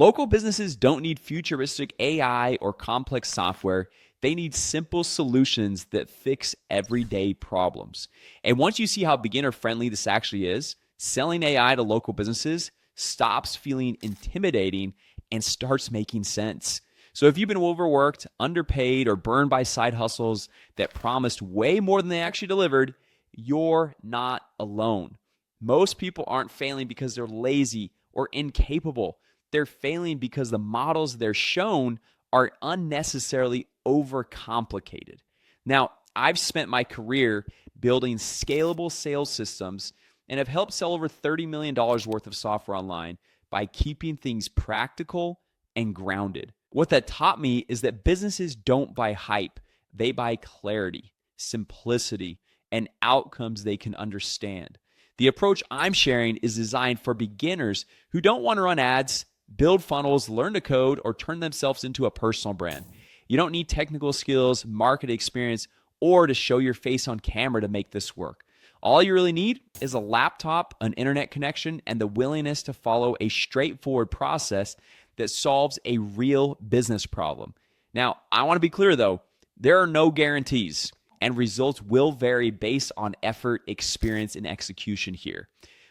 Local businesses don't need futuristic AI or complex software. They need simple solutions that fix everyday problems. And once you see how beginner-friendly this actually is, selling AI to local businesses stops feeling intimidating and starts making sense. So if you've been overworked, underpaid, or burned by side hustles that promised way more than they actually delivered, you're not alone. Most people aren't failing because they're lazy or incapable. They're failing because the models they're shown are unnecessarily overcomplicated. Now, I've spent my career building scalable sales systems and have helped sell over $30 million worth of software online by keeping things practical and grounded. What that taught me is that businesses don't buy hype. They buy clarity, simplicity, and outcomes they can understand. The approach I'm sharing is designed for beginners who don't want to run ads, build funnels, learn to code, or turn themselves into a personal brand. You don't need technical skills, market experience, or to show your face on camera to make this work. All you really need is a laptop, an internet connection, and the willingness to follow a straightforward process that solves a real business problem. Now, I want to be clear though, there are no guarantees, and results will vary based on effort, experience, and execution here.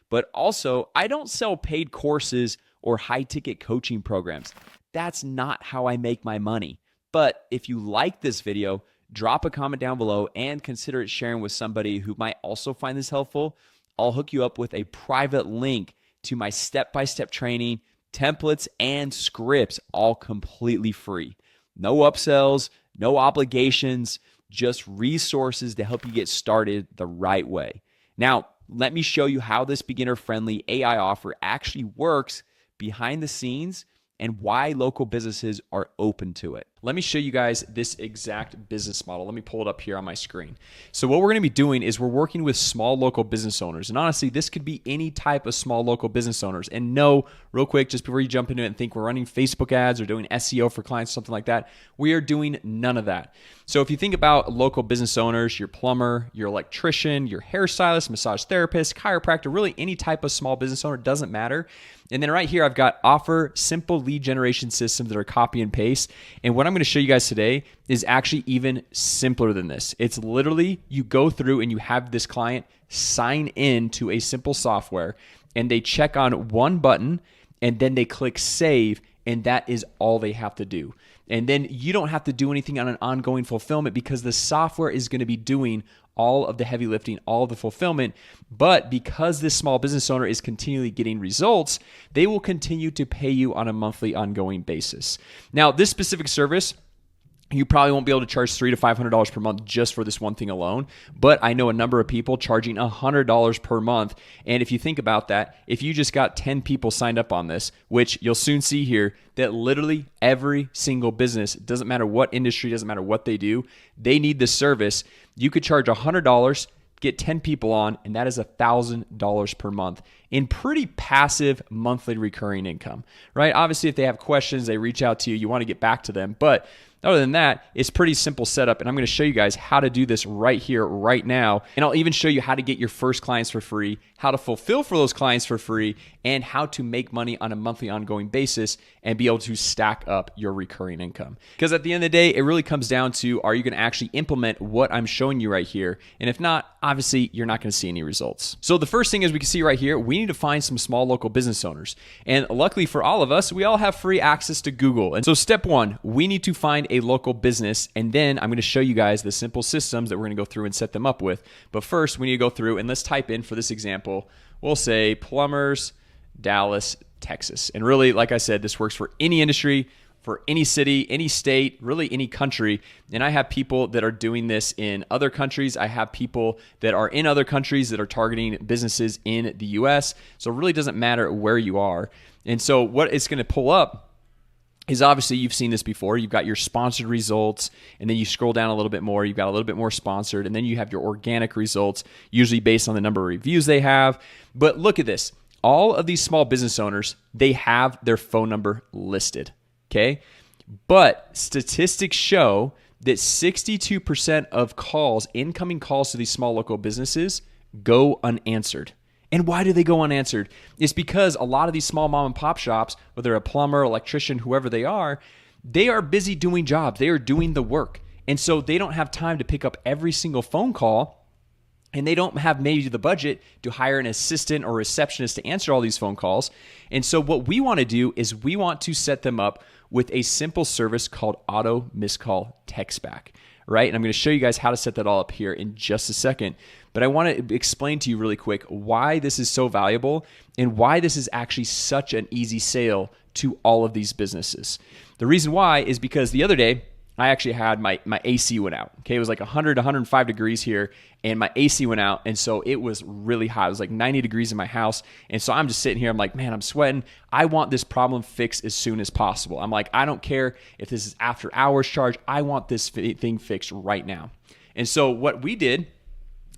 But also, I don't sell paid courses or high-ticket coaching programs. That's not how I make my money. But if you like this video, drop a comment down below and consider it sharing with somebody who might also find this helpful. I'll hook you up with a private link to my step-by-step training, templates, and scripts, all completely free. No upsells, no obligations, just resources to help you get started the right way. Now, let me show you how this beginner-friendly AI offer actually works behind the scenes and why local businesses are open to it. Let me show you guys this exact business model. Let me pull it up here on my screen. So what we're going to be doing is we're working with small local business owners. And honestly, this could be any type of small local business owners. And no, real quick, just before you jump into it and think we're running Facebook ads or doing SEO for clients, something like that, we are doing none of that. So if you think about local business owners, your plumber, your electrician, your hairstylist, massage therapist, chiropractor, really any type of small business owner, doesn't matter. And then right here, I've got offer simple lead generation systems that are copy and paste. And what I'm going to show you guys today is actually even simpler than this. It's literally you go through and you have this client sign in to a simple software and they check on one button and then they click save, and that is all they have to do. And then you don't have to do anything on an ongoing fulfillment because the software is going to be doing all of the heavy lifting, all of the fulfillment. But because this small business owner is continually getting results, they will continue to pay you on a monthly ongoing basis. Now, this specific service, you probably won't be able to charge $300 to $500 per month just for this one thing alone. But I know a number of people charging $100 per month. And if you think about that, if you just got 10 people signed up on this, which you'll soon see here, that literally every single business, doesn't matter what industry, doesn't matter what they do, they need this service. You could charge $100, get 10 people on, and that is $1,000 per month in pretty passive monthly recurring income, right? Obviously, if they have questions, they reach out to you, you want to get back to them. But other than that, it's pretty simple setup, and I'm going to show you guys how to do this right here, right now, and I'll even show you how to get your first clients for free, how to fulfill for those clients for free, and how to make money on a monthly ongoing basis and be able to stack up your recurring income. Because at the end of the day, it really comes down to, are you going to actually implement what I'm showing you right here? And if not, obviously, you're not going to see any results. So the first thing is we can see right here, we need to find some small local business owners. And luckily for all of us, we all have free access to Google. And so step one, we need to find a local business, and then I'm going to show you guys the simple systems that we're going to go through and set them up with. But first, we need to go through and let's type in, for this example, we'll say plumbers, Dallas, Texas. And really, like I said, this works for any industry, for any city, any state, really any country. And I have people that are doing this in other countries. I have people that are in other countries that are targeting businesses in the US. So it really doesn't matter where you are. And so what it's going to pull up is, obviously you've seen this before. You've got your sponsored results, and then you scroll down a little bit more. You've got a little bit more sponsored, and then you have your organic results, usually based on the number of reviews they have. But look at this. All of these small business owners, they have their phone number listed, okay? But statistics show that 62% of calls, incoming calls to these small local businesses, go unanswered. And why do they go unanswered? It's because a lot of these small mom and pop shops, whether a plumber, electrician, whoever they are busy doing jobs. They are doing the work. And so they don't have time to pick up every single phone call, and they don't have maybe the budget to hire an assistant or receptionist to answer all these phone calls. And so what we want to do is we want to set them up with a simple service called auto missed call text back, right? And I'm going to show you guys how to set that all up here in just a second. But I want to explain to you really quick why this is so valuable and why this is actually such an easy sale to all of these businesses. The reason why is because the other day, I actually had my AC went out. Okay, it was like 100, 105 degrees here, and my AC went out, and so it was really hot. It was like 90 degrees in my house, and so I'm just sitting here. I'm like, man, I'm sweating. I want this problem fixed as soon as possible. I'm like, I don't care if this is after hours charge. I want this thing fixed right now. And so what we did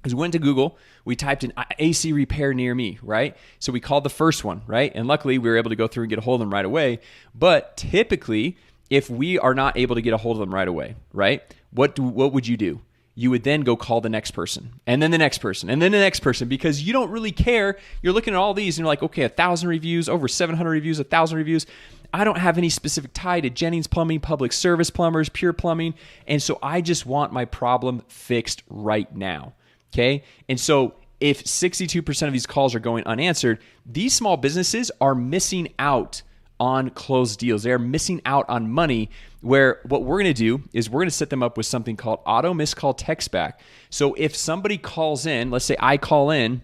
is we went to Google, we typed in AC repair near me, right? So we called the first one, right? And luckily we were able to go through and get a hold of them right away. But typically, if we are not able to get a hold of them right away, right? What would you do? You would then go call the next person, and then the next person, and then the next person, because you don't really care. You're looking at all these and you're like, okay, 1,000 reviews, over 700 reviews, 1,000 reviews. I don't have any specific tie to Jennings Plumbing, Public Service Plumbers, Pure Plumbing, and so I just want my problem fixed right now, okay? And so if 62% of these calls are going unanswered, these small businesses are missing out on closed deals. They're missing out on money, where what we're going to do is we're going to set them up with something called auto missed call text back. So if somebody calls in, let's say I call in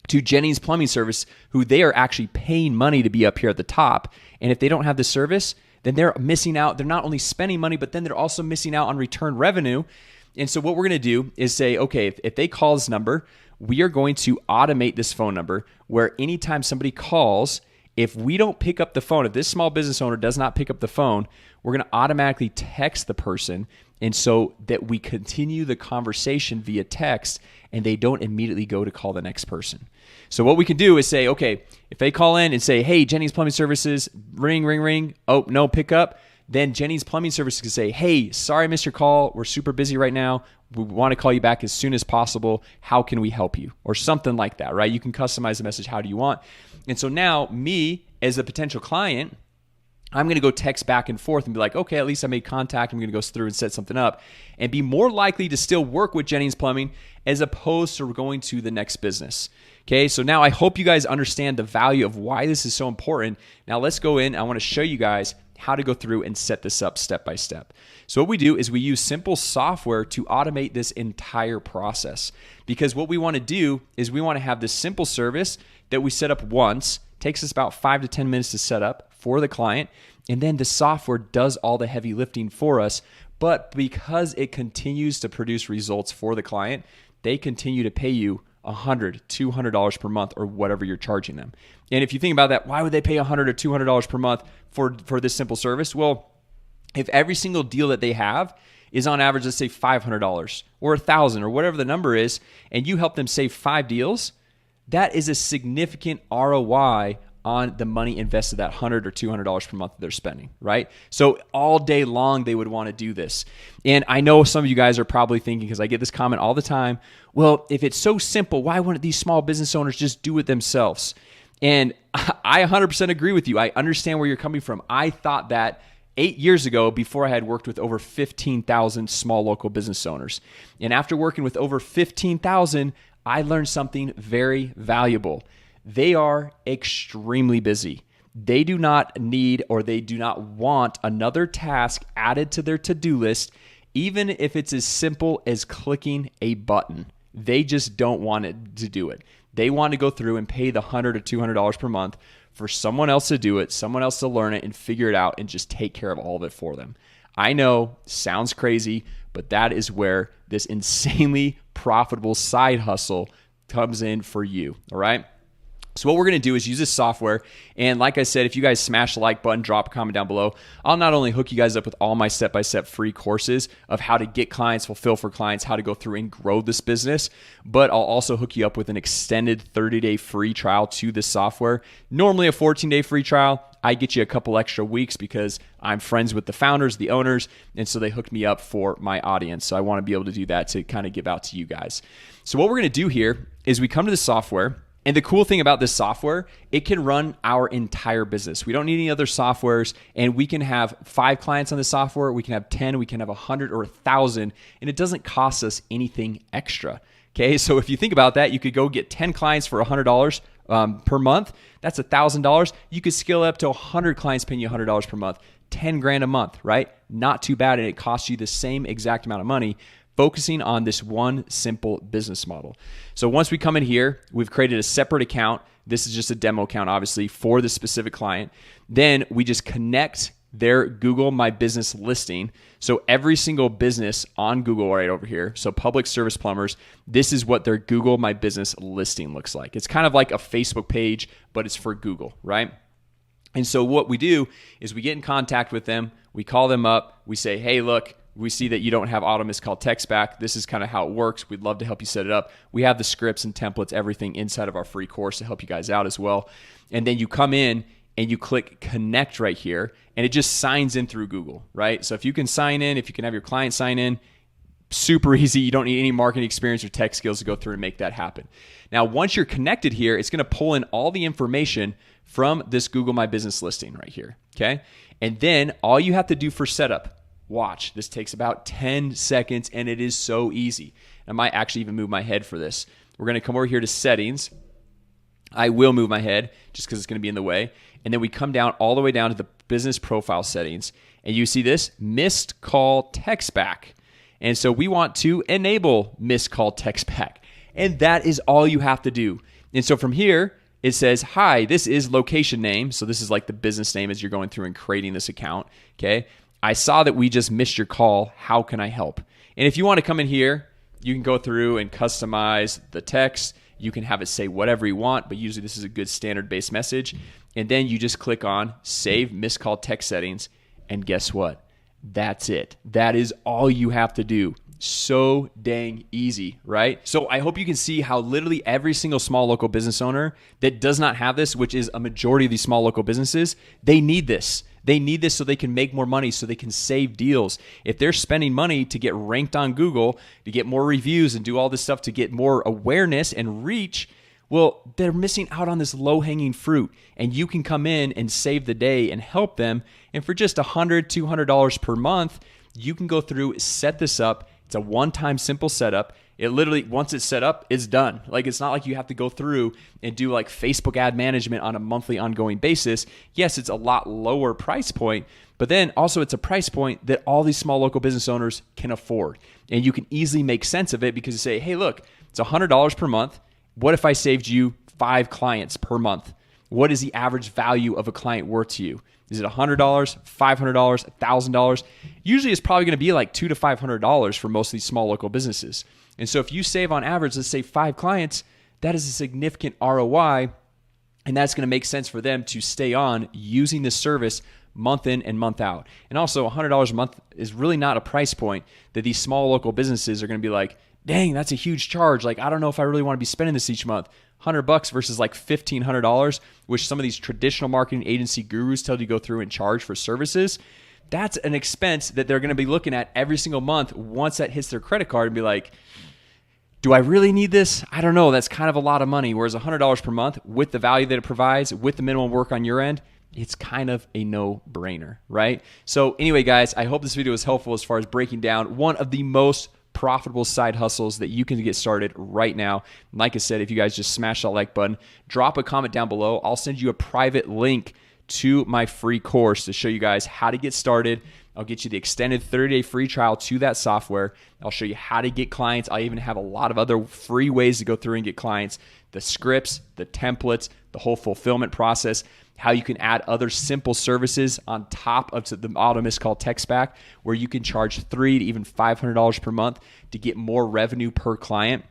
to Jennings Plumbing Service, who they are actually paying money to be up here at the top, and if they don't have the service, then they're missing out. They're not only spending money, but then they're also missing out on return revenue. And so what we're going to do is say, okay, if they call this number, we are going to automate this phone number where anytime somebody calls, if we don't pick up the phone, if this small business owner does not pick up the phone, we're going to automatically text the person, and so that we continue the conversation via text and they don't immediately go to call the next person. So what we can do is say, okay, if they call in and say, hey, Jennings Plumbing Services, ring, ring, ring. Oh, no, pick up. Then Jennings Plumbing Services can say, hey, sorry I missed your call. We're super busy right now. We want to call you back as soon as possible. How can we help you? Or something like that, right? You can customize the message how do you want. And so now me as a potential client, I'm going to go text back and forth and be like, okay, at least I made contact. I'm going to go through and set something up and be more likely to still work with Jennings Plumbing as opposed to going to the next business. Okay, so now I hope you guys understand the value of why this is so important. Now let's go in. I want to show you guys how to go through and set this up step by step. So what we do is we use simple software to automate this entire process, because what we want to do is we want to have this simple service that we set up once, takes us about 5 to 10 minutes to set up for the client, and then the software does all the heavy lifting for us. But because it continues to produce results for the client, they continue to pay you $100, $200 per month, or whatever you're charging them. And if you think about that, why would they pay $100 or $200 per month for this simple service? Well, if every single deal that they have is on average, let's say $500 or $1,000 or whatever the number is, and you help them save 5 deals, that is a significant ROI on the money invested, that $100 or $200 per month that they're spending, right? So all day long, they would want to do this. And I know some of you guys are probably thinking, because I get this comment all the time, well, if it's so simple, why wouldn't these small business owners just do it themselves? And I 100% agree with you. I understand where you're coming from. I thought that 8 years ago, before I had worked with over 15,000 small local business owners. And after working with over 15,000, I learned something very valuable. They are extremely busy. They do not need, or they do not want, another task added to their to-do list, even if it's as simple as clicking a button. They just don't want it to do it. They want to go through and pay the $100 or $200 per month for someone else to do it, someone else to learn it and figure it out and just take care of all of it for them. I know, sounds crazy, but that is where this insanely profitable side hustle comes in for you, all right? So what we're going to do is use this software. And like I said, if you guys smash the like button, drop a comment down below, I'll not only hook you guys up with all my step-by-step free courses of how to get clients, fulfill for clients, how to go through and grow this business, but I'll also hook you up with an extended 30-day free trial to this software. Normally a 14-day free trial. I get you a couple extra weeks because I'm friends with the founders, the owners, and so they hooked me up for my audience. So I want to be able to do that to kind of give out to you guys. So what we're going to do here is we come to the software. And the cool thing about this software, it can run our entire business. We don't need any other softwares, and we can have 5 clients on the software. We can have 10, we can have 100 or 1,000, and it doesn't cost us anything extra. Okay, so if you think about that, you could go get 10 clients for $100 per month. That's $1,000. You could scale up to 100 clients paying you $100 per month, 10 grand a month, right? Not too bad, and it costs you the same exact amount of money, focusing on this one simple business model. So once we come in here, we've created a separate account. This is just a demo account, obviously, for the specific client. Then we just connect their Google My Business listing. So every single business on Google right over here, so public service plumbers, this is what their Google My Business listing looks like. It's kind of like a Facebook page, but it's for Google, right? And so what we do is we get in contact with them. We call them up. We say, hey, look, we see that you don't have auto missed call text back. This is kind of how it works. We'd love to help you set it up. We have the scripts and templates, everything inside of our free course to help you guys out as well. And then you come in and you click connect right here, and it just signs in through Google, right? So if you can sign in, if you can have your client sign in, super easy. You don't need any marketing experience or tech skills to go through and make that happen. Now, once you're connected here, it's going to pull in all the information from this Google My Business listing right here, okay? And then all you have to do for setup, watch, this takes about 10 seconds, and it is so easy. I might actually even move my head for this. We're going to come over here to settings. I will move my head just because it's going to be in the way. And then we come down all the way down to the business profile settings, and you see this missed call text back. And so we want to enable missed call text back. And that is all you have to do. And so from here, it says, hi, this is location name. So this is like the business name as you're going through and creating this account, okay? I saw that we just missed your call. How can I help? And if you want to come in here, you can go through and customize the text. You can have it say whatever you want, but usually this is a good standard-based message. And then you just click on Save Missed Call Text Settings, and guess what? That's it. That is all you have to do. So dang easy, right? So I hope you can see how literally every single small local business owner that does not have this, which is a majority of these small local businesses, they need this. They need this so they can make more money, so they can save deals. If they're spending money to get ranked on Google, to get more reviews and do all this stuff to get more awareness and reach, well, they're missing out on this low-hanging fruit. And you can come in and save the day and help them. And for just $100, $200 per month, you can go through, set this up. It's a one-time simple setup. It literally, once it's set up, it's done. Like, it's not like you have to go through and do like Facebook ad management on a monthly ongoing basis. Yes, it's a lot lower price point, but then also it's a price point that all these small local business owners can afford. And you can easily make sense of it because you say, hey, look, it's $100 per month. What if I saved you 5 clients per month? What is the average value of a client worth to you? Is it $100, $500, $1,000? Usually it's probably going to be like $200 to $500 for most of these small local businesses. And so if you save on average, let's say 5 clients, that is a significant ROI, and that's going to make sense for them to stay on using this service month in and month out. And also $100 a month is really not a price point that these small local businesses are going to be like, dang, that's a huge charge. Like, I don't know if I really want to be spending this each month. $100 versus like $1,500, which some of these traditional marketing agency gurus tell you to go through and charge for services. That's an expense that they're going to be looking at every single month once that hits their credit card and be like, do I really need this? I don't know. That's kind of a lot of money. Whereas $100 per month with the value that it provides, with the minimum work on your end, it's kind of a no-brainer, right? So anyway, guys, I hope this video was helpful as far as breaking down one of the most profitable side hustles that you can get started right now. Like I said, if you guys just smash that like button, drop a comment down below. I'll send you a private link to my free course to show you guys how to get started. I'll get you the extended 30-day free trial to that software. I'll show you how to get clients. I even have a lot of other free ways to go through and get clients, the scripts, the templates, the whole fulfillment process, how you can add other simple services on top of the auto missed call text back, where you can charge $300 to even $500 per month to get more revenue per client.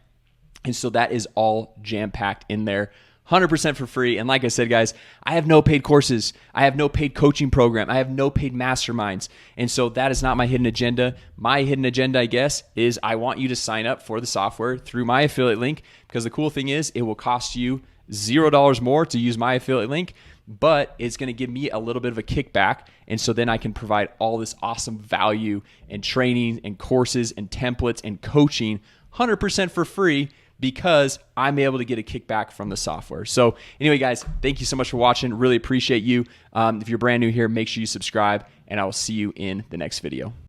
And so that is all jam-packed in there, 100% for free. And like I said, guys, I have no paid courses. I have no paid coaching program. I have no paid masterminds. And so that is not my hidden agenda. My hidden agenda, I guess, is I want you to sign up for the software through my affiliate link, because the cool thing is it will cost you $0 more to use my affiliate link, but it's going to give me a little bit of a kickback. And so then I can provide all this awesome value and training and courses and templates and coaching 100% for free because I'm able to get a kickback from the software. So anyway, guys, thank you so much for watching. Really appreciate you. If you're brand new here, make sure you subscribe, and I will see you in the next video.